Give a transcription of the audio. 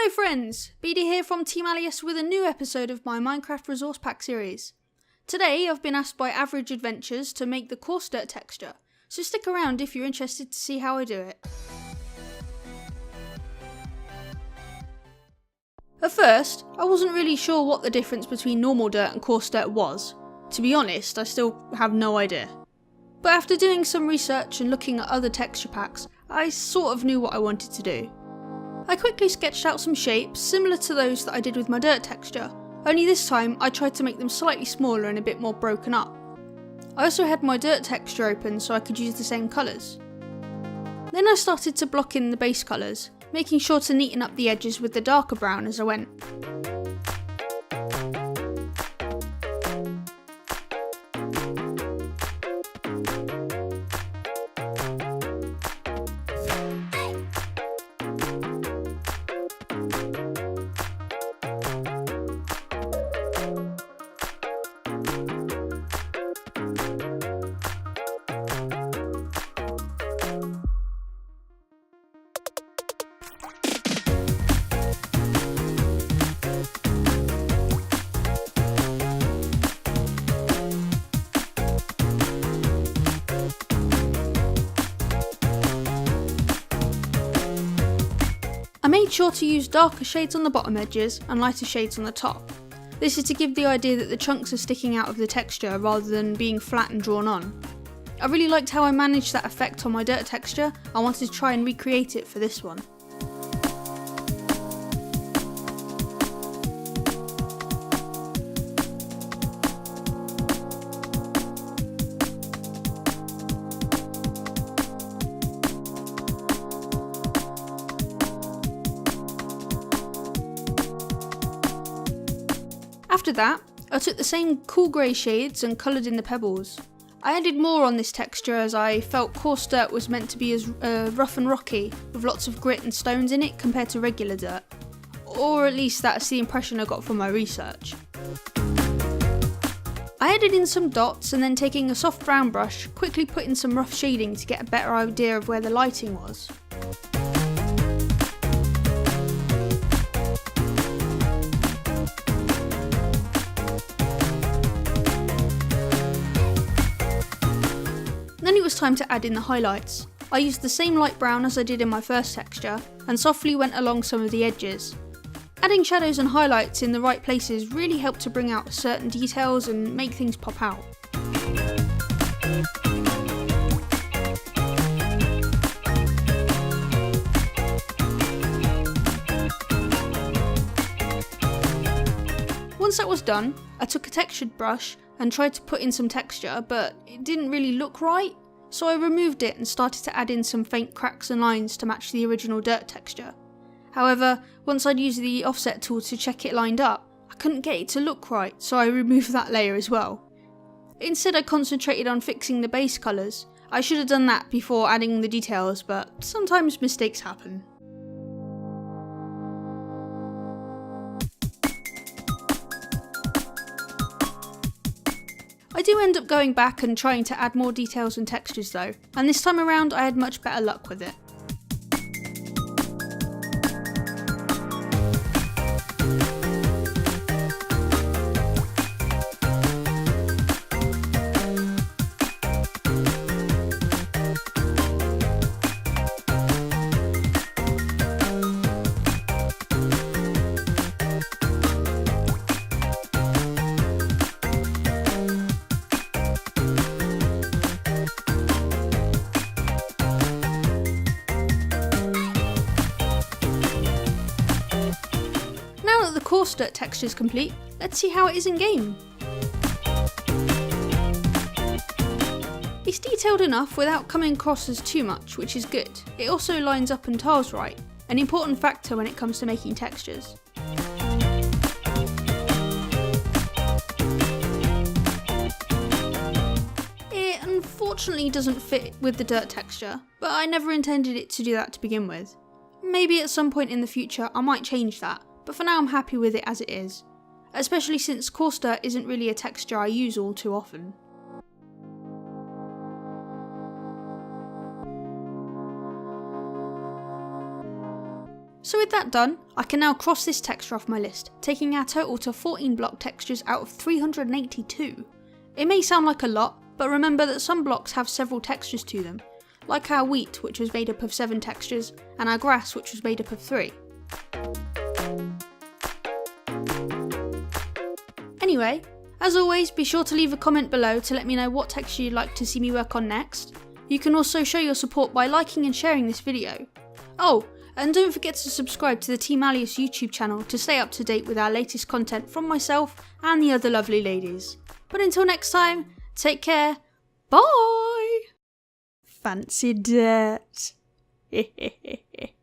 Hello friends, BD here from Team Allius with a new episode of my Minecraft Resource Pack series. Today I've been asked by Average Adventures to make the coarse dirt texture, so stick around if you're interested to see how I do it. At first, I wasn't really sure what the difference between normal dirt and coarse dirt was. To be honest, I still have no idea. But after doing some research and looking at other texture packs, I sort of knew what I wanted to do. I quickly sketched out some shapes similar to those that I did with my dirt texture, only this time I tried to make them slightly smaller and a bit more broken up. I also had my dirt texture open so I could use the same colours. Then I started to block in the base colours, making sure to neaten up the edges with the darker brown as I went. I made sure to use darker shades on the bottom edges and lighter shades on the top. This is to give the idea that the chunks are sticking out of the texture rather than being flat and drawn on. I really liked how I managed that effect on my dirt texture. I wanted to try and recreate it for this one. After that, I took the same cool grey shades and coloured in the pebbles. I added more on this texture as I felt coarse dirt was meant to be as rough and rocky, with lots of grit and stones in it compared to regular dirt. Or at least that's the impression I got from my research. I added in some dots and then taking a soft brown brush, quickly put in some rough shading to get a better idea of where the lighting was. Then it was time to add in the highlights. I used the same light brown as I did in my first texture and softly went along some of the edges. Adding shadows and highlights in the right places really helped to bring out certain details and make things pop out. Once that was done, I took a textured brush and tried to put in some texture, but it didn't really look right, so I removed it and started to add in some faint cracks and lines to match the original dirt texture. However, once I'd used the offset tool to check it lined up, I couldn't get it to look right, so I removed that layer as well. Instead I concentrated on fixing the base colours. I should have done that before adding the details, but sometimes mistakes happen. I do end up going back and trying to add more details and textures though, and this time around I had much better luck with it. Now that the coarse dirt texture is complete, let's see how it is in game. It's detailed enough without coming across as too much, which is good. It also lines up and tiles right, an important factor when it comes to making textures. It unfortunately doesn't fit with the dirt texture, but I never intended it to do that to begin with. Maybe at some point in the future I might change that, but for now I'm happy with it as it is, especially since coarse dirt isn't really a texture I use all too often. So with that done, I can now cross this texture off my list, taking our total to 14 block textures out of 382. It may sound like a lot, but remember that some blocks have several textures to them, like our wheat, which was made up of 7 textures, and our grass, which was made up of 3. Anyway, as always, be sure to leave a comment below to let me know what texture you'd like to see me work on next. You can also show your support by liking and sharing this video. Oh, and don't forget to subscribe to the Team Allius YouTube channel to stay up to date with our latest content from myself and the other lovely ladies. But until next time, take care, bye! Fancy dirt.